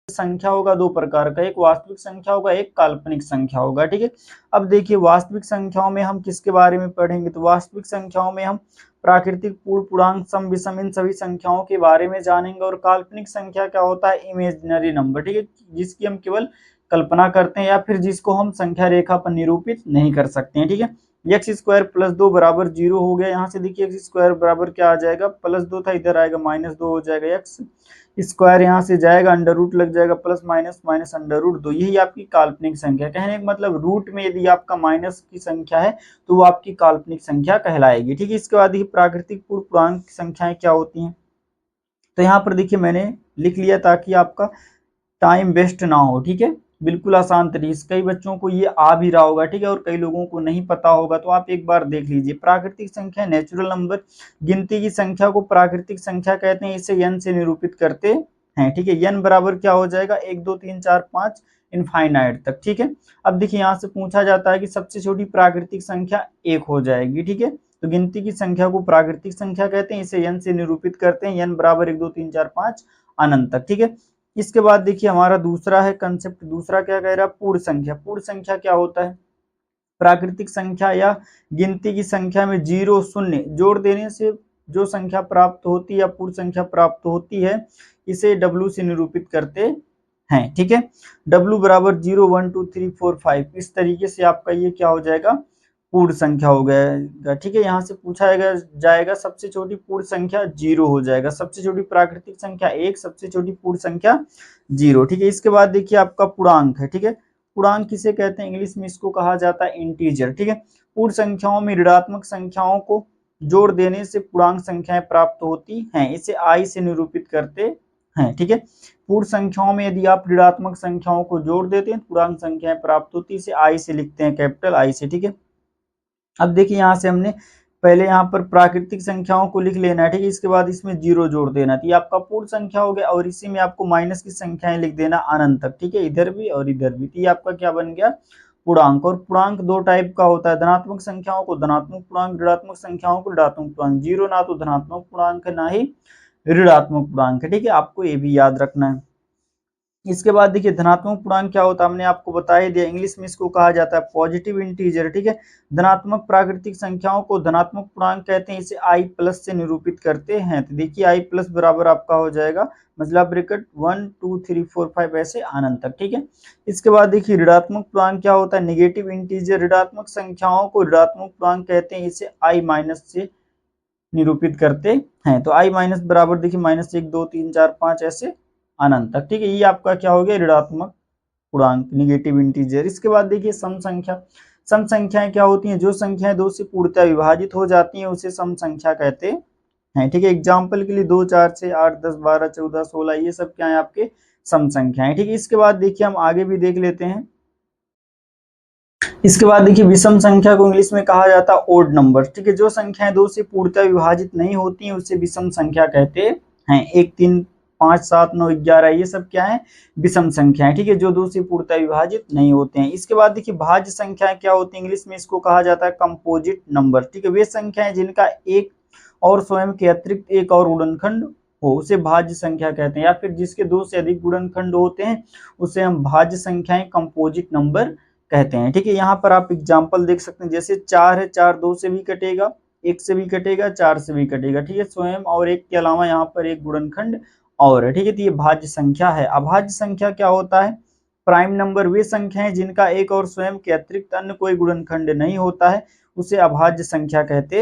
संख्या होगा दो प्रकार का, एक वास्तविक संख्या होगा, एक काल्पनिक संख्या होगा, ठीक है। अब देखिए वास्तविक संख्याओं में हम किसके बारे में पढ़ेंगे, तो वास्तविक संख्याओं में हम प्राकृतिक, पूर्ण, पूर्णांक, सम, विषम, इन सभी संख्याओं के बारे में जानेंगे। और काल्पनिक संख्या क्या होता है, इमेजिनरी नंबर, ठीक है, जिसकी हम केवल कल्पना करते हैं या फिर जिसको हम संख्या रेखा पर निरूपित नहीं कर सकते हैं, ठीक है। एक्स स्क्वायर प्लस 2 बराबर 0 हो गया। यहाँ से देखिए एक्स स्क्वायर बराबर क्या आ जाएगा, प्लस 2 था, इधर आएगा -2 हो जाएगा। एक्स स्क्वायर यहाँ से जाएगा, अंडर रूट लग जाएगा, plus minus minus under root 2, यही आपकी काल्पनिक संख्या। कहने का मतलब रूट में यदि आपका माइनस की संख्या है तो वो आपकी काल्पनिक संख्या कहलाएगी, ठीक है। इसके बाद देखिए प्राकृतिक, पूर्ण, पूर्णांक संख्याएं क्या होती हैं, तो यहाँ पर देखिए मैंने लिख लिया ताकि आपका टाइम वेस्ट ना हो, ठीक है। बिल्कुल आसान तरीके से, कई बच्चों को ये आ भी रहा होगा, ठीक है, और कई लोगों को नहीं पता होगा, तो आप एक बार देख लीजिए। प्राकृतिक संख्या नेचुरल नंबर, गिनती की संख्या को प्राकृतिक संख्या कहते हैं, इसे n से निरूपित करते हैं, ठीक है। n बराबर क्या हो जाएगा, 1 2 3 4 5 इनफाइनाइट तक, ठीक है। अब देखिए यहाँ से पूछा जाता है कि सबसे छोटी प्राकृतिक संख्या 1 हो जाएगी, ठीक है। तो गिनती की संख्या को प्राकृतिक संख्या कहते हैं, इसे n से निरूपित करते हैं, n बराबर 1 2 3 4 5 अनंत तक, ठीक है। इसके बाद देखिए हमारा दूसरा है कंसेप्ट, दूसरा क्या कह रहा है, पूर्ण संख्या। पूर्ण संख्या क्या होता है, प्राकृतिक संख्या या गिनती की संख्या में 0 0 जोड़ देने से जो संख्या प्राप्त होती है या पूर्ण संख्या प्राप्त होती है, इसे W से निरूपित करते हैं, ठीक है। W बराबर 0 1 2 3 4 5, इस तरीके से आपका ये क्या हो जाएगा, पूर्ण संख्या हो गया, ठीक है। यहाँ से पूछा जाएगा सबसे छोटी पूर्ण संख्या 0 हो जाएगा, सबसे छोटी प्राकृतिक संख्या 1, सबसे छोटी पूर्ण संख्या 0, ठीक है। इसके बाद देखिए आपका पूर्णांक है, ठीक है। पूर्णांक किसे कहते हैं, इंग्लिश में इसको कहा जाता है इंटीजर, ठीक है। पूर्ण संख्याओं में ऋणात्मक संख्याओं को जोड़ देने से पूर्णांक संख्याएं प्राप्त होती हैं, इसे आई से निरूपित करते हैं, ठीक है। पूर्ण संख्याओं में यदि आप ऋणात्मक संख्याओं को जोड़ देते हैं, पूर्णांक संख्याएं प्राप्त होती है, इसे आई से लिखते हैं, कैपिटल आई से, ठीक है। अब देखिए यहाँ से हमने पहले यहाँ पर प्राकृतिक संख्याओं को लिख लेना है, ठीक है। इसके बाद इसमें 0 जोड़ देना, तो ये आपका पूर्ण संख्या हो गया, और इसी में आपको माइनस की संख्याएं लिख देना अनंत तक, ठीक है, इधर भी और इधर भी। तो ये आपका क्या बन गया, पूर्णांक। और पूर्णांक दो टाइप का होता है, धनात्मक संख्याओं को धनात्मक पूर्णांक, ऋणात्मक संख्याओं को ऋणात्मक पूर्णांक। 0 ना तो धनात्मक पूर्णांक है ना ही ऋणात्मक पूर्णांक है, ठीक है, आपको ये भी याद रखना है। इसके बाद देखिए धनात्मक पूर्णांक क्या होता है, हमने आपको बता ही दिया, इंग्लिश में इसको कहा जाता है पॉजिटिव इंटीजर, ठीक है। धनात्मक प्राकृतिक संख्याओं को धनात्मक पूर्णांक कहते हैं, इसे आई प्लस से निरूपित करते हैं। तो देखिए आई प्लस बराबर आपका हो जाएगा मतलब ब्रैकेट 1 2 3 4 5 ऐसे अनंत तक, ठीक है। इसके बाद देखिए ऋणात्मक पूर्णांक क्या होता है, निगेटिव इंटीजर, ऋणात्मक संख्याओं को ऋणात्मक पूर्णांक कहते हैं, इसे आई माइनस से निरूपित करते हैं। तो आई माइनस बराबर देखिए -1 2 3 4 5 ऐसे अनंत तक, ठीक है। ये आपका क्या हो गया, ऋणात्मक पूर्णांक, निगेटिव इंटीजर। इसके बाद देखिए सम संख्या। सम संख्याएं क्या होती हैं, जो संख्याएं 2 से पूर्णतः विभाजित हो जाती हैं उसे सम संख्या कहते हैं, ठीक है। एग्जाम्पल के लिए 2 4 6 8 10 12 14 16 ये सब क्या है आपके सम संख्याएं, ठीक है। इसके बाद देखिए हम आगे भी देख लेते हैं। इसके बाद देखिए विषम संख्या को इंग्लिश में कहा जाता है ओड नंबर, ठीक है। जो संख्याएं 2 से पूर्णतः विभाजित नहीं होती हैं उसे विषम संख्या कहते हैं। 1 3 5 7 9 11 ये सब क्या है, विषम संख्याएं, ठीक है, जो 2 से पूर्णतः विभाजित नहीं होते हैं। इसके बाद देखिए भाज्य संख्याएं क्या होती है, इंग्लिश में इसको कहा जाता है कंपोजिट नंबर, ठीक है। वे संख्याएं जिनका एक और स्वयं के अतिरिक्त एक और गुणनखंड हो उसे भाज्य संख्या कहते हैं, या फिर जिसके 2 से अधिक गुणनखंड होते हैं उसे हम भाज्य संख्याएं कंपोजिट नंबर कहते हैं, ठीक है। यहाँ पर आप एग्जाम्पल देख सकते हैं, जैसे 4 है, 4 2 से भी कटेगा, 1 से भी कटेगा, 4 से भी कटेगा, ठीक है। स्वयं और एक के अलावा यहाँ पर एक गुणनखंड और है, ठीक है। तो ये भाज्य संख्या है। अभाज्य संख्या क्या होता है, प्राइम नंबर वे संख्याएं जिनका एक और स्वयं के अतिरिक्त अन्य कोई गुणनखंड नहीं होता है उसे अभाज्य संख्या कहते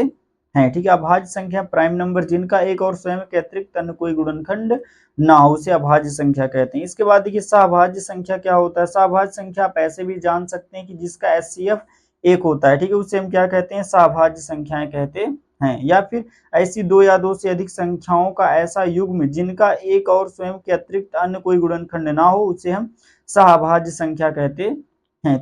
हैं, ठीक है। अभाज्य संख्या प्राइम नंबर जिनका एक और स्वयं के अतिरिक्त अन्य कोई गुणनखंड ना हो उसे अभाज्य संख्या कहते हैं। इसके बाद देखिए सहभाज्य संख्या क्या होता है, सहभाज्य संख्या आप ऐसे भी जान सकते हैं कि जिसका HCF 1 होता है, ठीक है, उसे हम क्या कहते हैं, सहभाज्य संख्याएं कहते हैं। या फिर ऐसी 2 या 2 से अधिक संख्याओं का ऐसा युग्म जिनका एक और स्वयं के अतिरिक्त अन्य कोई गुणनखंड ना हो उसे हम सहभाज्य संख्या कहते हैं।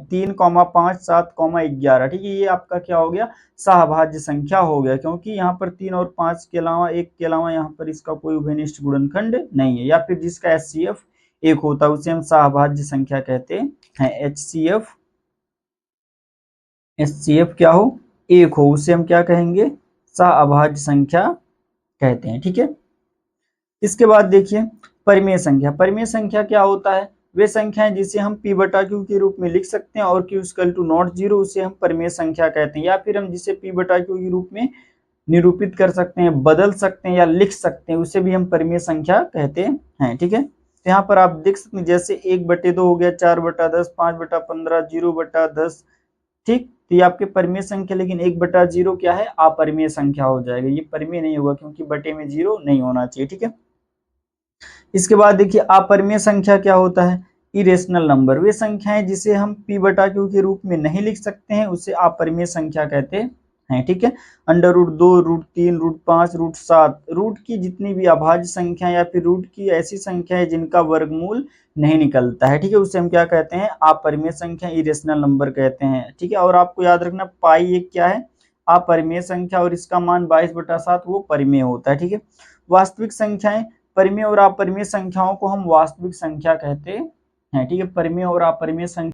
3 5 7 11, ठीक है, ये आपका क्या हो गया, सहभाज्य संख्या हो गया, क्योंकि यहाँ पर 3 और 5 के अलावा 1 के अलावा यहाँ पर इसका कोई उभयनिष्ठ गुणनखंड नहीं है। या फिर जिसका HCF 1 होता है उसे हम सहभाज्य संख्या कहते हैं। HCF क्या हो, 1 हो, उसे हम क्या कहेंगे, सहअभाज्य संख्या कहते हैं, ठीक है। इसके बाद देखिए परिमेय संख्या क्या होता है? वे संख्याएं जिसे हम p बटा q के रूप में लिख सकते हैं और q equal to not zero, उसे हम परिमेय संख्या कहते हैं। या फिर हम जिसे p बटा q के रूप में निरूपित कर सकते हैं, बदल सकते हैं या लिख सकते हैं, उसे भी हम परिमेय संख्या कहते हैं। ठीक है, तो यहाँ पर आप देख सकते हैं जैसे 1/2 हो गया, 4/10, 5/15, 0/10। ठीक, तो ये आपके परिमेय संख्या, लेकिन 1/0 क्या है? अपरिमेय संख्या हो जाएगा। ये परिमेय नहीं होगा क्योंकि बटे में 0 नहीं होना चाहिए। ठीक है, इसके बाद देखिए अपरिमेय संख्या क्या होता है? Irrational number. वे संख्याएं जिसे हम p बटा q के रूप में नहीं लिख सकते हैं, उसे अपरिमेय संख्या कहते हैं। ठीक है, √2, √3, √5, √7, रूट की जितनी भी अभाज्य संख्या या फिर रूट की ऐसी संख्या है जिनका वर्गमूल नहीं निकलता है, ठीक है, उसे हम क्या कहते हैं? अपरिमेय संख्या, इरेशनल नंबर कहते हैं। ठीक है, और आपको याद रखना पाई एक क्या है? अपरिमेय संख्या, और इसका मान 22/7 वो परिमेय होता है। ठीक है, वास्तविक संख्याएं, परिमेय और अपरिमेय संख्याओं को हम वास्तविक संख्या कहते हैं। ठीक है, परिमेय और अपरिमेय संख्या